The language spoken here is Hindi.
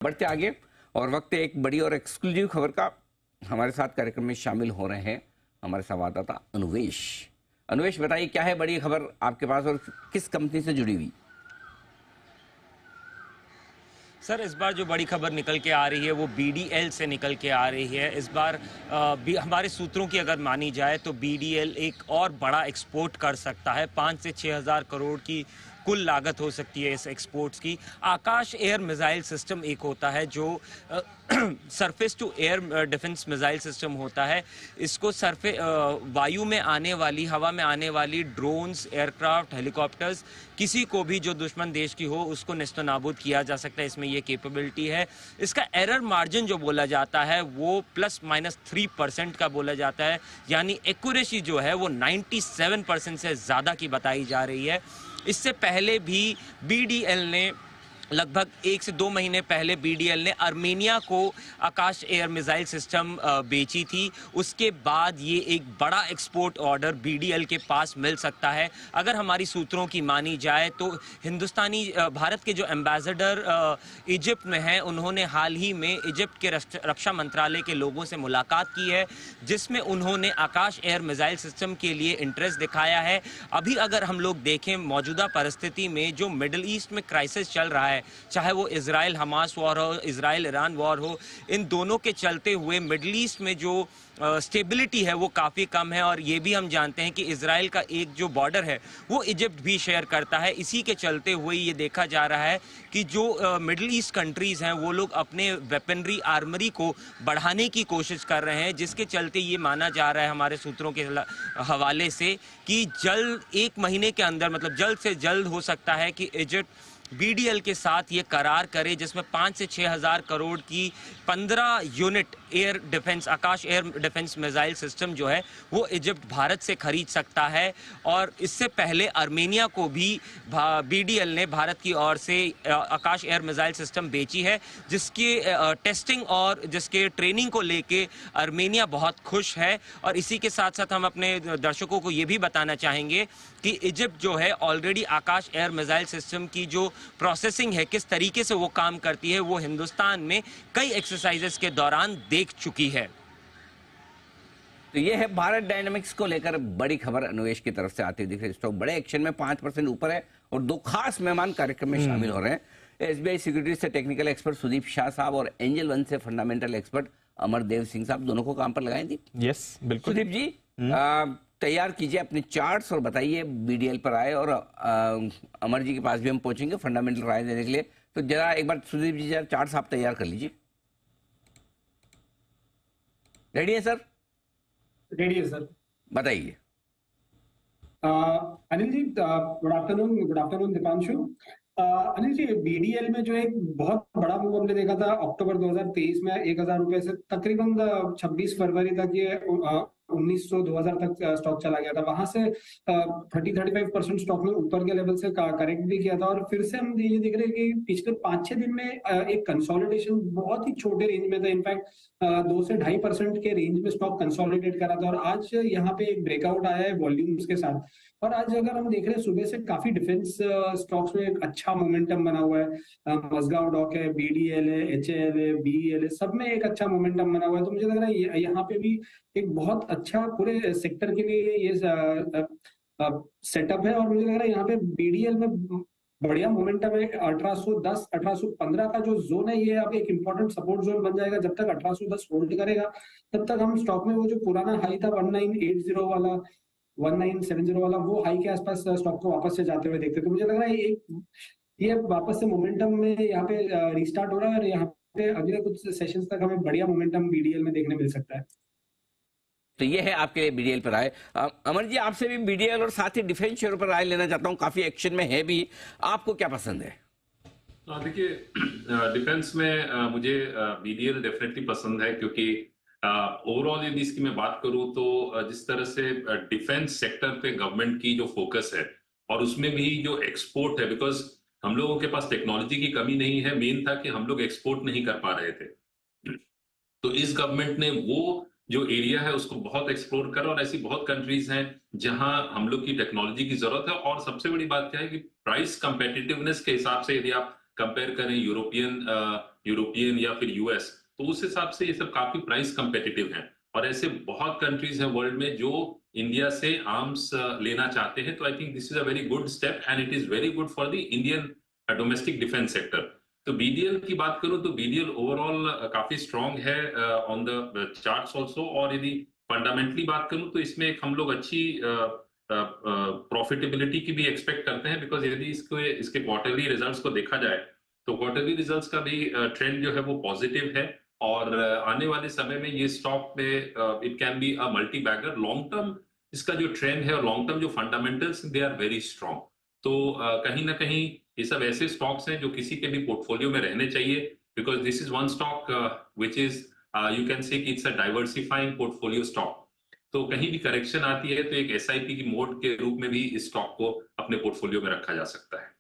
बढ़ते आगे और वक्त है एक बड़ी और एक्सक्लूसिव खबर का। हमारे साथ कार्यक्रम में शामिल हो रहे हैं हमारे संवाददाता अनुवेश। अनुवेश, बताइए क्या है बड़ी खबर आपके पास और किस कंपनी से जुड़ी हुई? सर, इस बार जो बड़ी खबर निकल के आ रही है वो बीडीएल से निकल के आ रही है। इस बार हमारे सूत्रों की अगर मानी जाए तो बीडीएल एक और बड़ा एक्सपोर्ट कर सकता है। 5 से 6 हज़ार करोड़ की कुल लागत हो सकती है इस एक्सपोर्ट्स की। आकाश एयर मिसाइल सिस्टम एक होता है जो surface to air defence missile system होता है। इसको वायु में आने वाली, हवा में आने वाली ड्रोन्स, एयरक्राफ्ट, हेलीकॉप्टर्स, किसी को भी जो दुश्मन देश की हो उसको नेस्तनाबूद किया जा सकता है। इसमें ये कैपेबिलिटी है। इसका एरर मार्जिन जो बोला जाता है वो ±3% का बोला जाता है, यानी एक्यूरेसी जो है वो 97% से ज़्यादा की बताई जा रही है। इससे पहले भी बीडीएल ने लगभग 1 से 2 महीने पहले बीडीएल ने आर्मेनिया को आकाश एयर मिसाइल सिस्टम बेची थी। उसके बाद ये एक बड़ा एक्सपोर्ट ऑर्डर बीडीएल के पास मिल सकता है। अगर हमारी सूत्रों की मानी जाए तो भारत के जो एम्बेसडर इजिप्ट में हैं, उन्होंने हाल ही में इजिप्ट के रक्षा मंत्रालय के लोगों से मुलाकात की है, जिसमें उन्होंने आकाश एयर मिसाइल सिस्टम के लिए इंटरेस्ट दिखाया है। अभी अगर हम लोग देखें मौजूदा परिस्थिति में जो मिडिल ईस्ट में क्राइसिस चल रहा है, चाहे वो इजराइल हमास वॉर हो, इजराइल ईरान वॉर हो, इन दोनों के चलते हुए मिडिल ईस्ट में जो स्टेबिलिटी है वो काफ़ी कम है। और ये भी हम जानते हैं कि इजराइल का एक जो बॉर्डर है वो इजिप्ट भी शेयर करता है। इसी के चलते हुए ये देखा जा रहा है कि जो मिडिल ईस्ट कंट्रीज़ हैं वो लोग अपने वेपनरी आर्मरी को बढ़ाने की कोशिश कर रहे हैं, जिसके चलते ये माना जा रहा है हमारे सूत्रों के हवाले से कि जल्द 1 महीने के अंदर, मतलब जल्द से जल्द हो सकता है कि इजिप्ट बीडीएल के साथ ये करार करे, जिसमें 5 से 6 हज़ार करोड़ की 15 यूनिट एयर डिफेंस, आकाश एयर डिफेंस मिसाइल सिस्टम जो है वो इजिप्ट भारत से खरीद सकता है। और इससे पहले आर्मेनिया को भी बीडीएल ने भारत की ओर से आकाश एयर मिसाइल सिस्टम बेची है, जिसकी टेस्टिंग और जिसके ट्रेनिंग को लेके आर्मेनिया बहुत खुश है। और इसी के साथ साथ हम अपने दर्शकों को ये भी बताना चाहेंगे कि इजिप्ट जो है ऑलरेडी आकाश एयर मिसाइल सिस्टम की जो प्रोसेसिंग है, किस तरीके से वो काम करती है, वो हिंदुस्तान में कई एक्सरसाइजेस के दौरान देख चुकी है। तो ये है भारत डायनामिक्स को लेकर बड़ी खबर अनुवेश की तरफ से आती हुई दिख रही है। स्टॉक बड़े एक्शन में 5% ऊपर है और 2 खास मेहमान कार्यक्रम में शामिल हो रहे हैं। एसबीआई सिक्योरिटीज से टेक्निकल एक्सपर्ट सुदीप शाह साहब और एंजल वन से फंडामेंटल एक्सपर्ट अमरदेव सिंह साहब, दोनों को काम पर लगाएं दी। यस, बिल्कुल। सुदीप जी, तैयार कीजिए अपने चार्ट्स और बताइए बीडीएल पर आए, और अमर जी के पास भी हम पहुंचेंगे फंडामेंटल राय देने के लिए। तो जरा एक बार सुदीप जी जरा चार्ट्स आप तैयार कर लीजिए। रेडी है सर? रेडी है सर, बताइए। Anil ji, good afternoon Deepanshu. Anil ji, BDL में जो एक बहुत बड़ा मूव हमने देखा था अक्टूबर 2023 में 1,000 रुपए से तकरीबन 26 फरवरी तक ये 1900-2000 तक स्टॉक चला गया था। वहां से 30-35% स्टॉक में ऊपर के लेवल से करेक्ट भी किया था, और फिर से हम ये देख रहे हैं कि पिछले 5-6 दिन में एक कंसोलिडेशन बहुत ही छोटे रेंज में था। इनफैक्ट 2 से 2.5% के रेंज में स्टॉक कंसोलिडेट करा था, और आज यहाँ पे एक ब्रेकआउट आया है वॉल्यूम्स के साथ। और आज अगर हम देख रहे हैं सुबह से काफी डिफेंस स्टॉक्स में एक अच्छा मोमेंटम बना हुआ है। मजगांव डॉक है, बीडीएल है, एचएएल है, बीईएल है, सब में एक अच्छा मोमेंटम बना हुआ है। तो मुझे लग रहा है यहाँ पे भी एक बहुत अच्छा पूरे सेक्टर के लिए ये सेटअप है। और मुझे लग रहा है यहाँ पे बीडीएल में बढ़िया मोमेंटम है। 1810 1815 का जो जोन है ये अब एक इंपॉर्टेंट सपोर्ट जोन बन जाएगा। जब तक 1810 होल्ड करेगा तब तक हम स्टॉक में वो जो पुराना हाई था 1980 वाला, 1970 वाला, वो हाई के आसपास स्टॉक को वापस से जाते हुए देखते। तो मुझे लग रहा है ये वापस से मोमेंटम में यहाँ पे रिस्टार्ट हो रहा है, और यहाँ पे अगले कुछ सेशंस तक हमें बढ़िया मोमेंटम बीडीएल में देखने मिल सकता है। तो ये है आपके लिए बीडीएल पर आए। अमर जी, आपसे भी बीडीएल और साथ ही डिफेंस शेयर पर राय लेना चाहता हूँ, काफी एक्शन में है भी, आपको क्या पसंद है? देखिए, डिफेंस में मुझे बीडीएल डेफिनेटली पसंद है, क्योंकि ओवरऑल यदि इसकी मैं बात करूं तो जिस तरह से डिफेंस सेक्टर पे गवर्नमेंट की जो फोकस है, और उसमें भी जो एक्सपोर्ट है, बिकॉज हम लोगों के पास टेक्नोलॉजी की कमी नहीं है, मेन था कि हम लोग एक्सपोर्ट नहीं कर पा रहे थे। तो इस गवर्नमेंट ने वो जो एरिया है उसको बहुत एक्सप्लोर करा, और ऐसी बहुत कंट्रीज हैं जहां हम लोग की टेक्नोलॉजी की जरूरत है। और सबसे बड़ी बात क्या है कि प्राइस कंपेटिटिवनेस के हिसाब से यदि आप कंपेयर करें यूरोपियन यूरोपियन या फिर यूएस, तो उस हिसाब से ये सब काफी प्राइस कंपेटिटिव हैं। और ऐसे बहुत कंट्रीज हैं वर्ल्ड में जो इंडिया से आर्म्स लेना चाहते हैं। तो I think this is a very good step and it is very good for the Indian domestic defence sector. तो बीडीएल की बात करूं तो बीडीएल ओवरऑल काफी स्ट्रांग है ऑन द चार्ट्स ऑल्सो। और यदि फंडामेंटली बात करूं तो इसमें एक हम लोग अच्छी प्रॉफिटेबिलिटी की भी एक्सपेक्ट करते हैं, बिकॉज यदि इसके क्वार्टरली रिजल्ट्स को देखा जाए तो क्वार्टरली रिजल्ट्स का भी ट्रेंड जो है वो पॉजिटिव है। और आने वाले समय में ये स्टॉक में it can be a multi bagger. Long term इसका जो ट्रेंड है और लॉन्ग टर्म जो fundamentals they are very strong. तो कहीं ना कहीं ये सब ऐसे स्टॉक्स हैं जो किसी के भी पोर्टफोलियो में रहने चाहिए, because this is one stock which is you can say कि it's a diversifying portfolio stock. तो कहीं भी करेक्शन आती है तो एक एसआईपी की मोड के रूप में भी इस स्टॉक को अपने पोर्टफोलियो में रखा जा सकता है।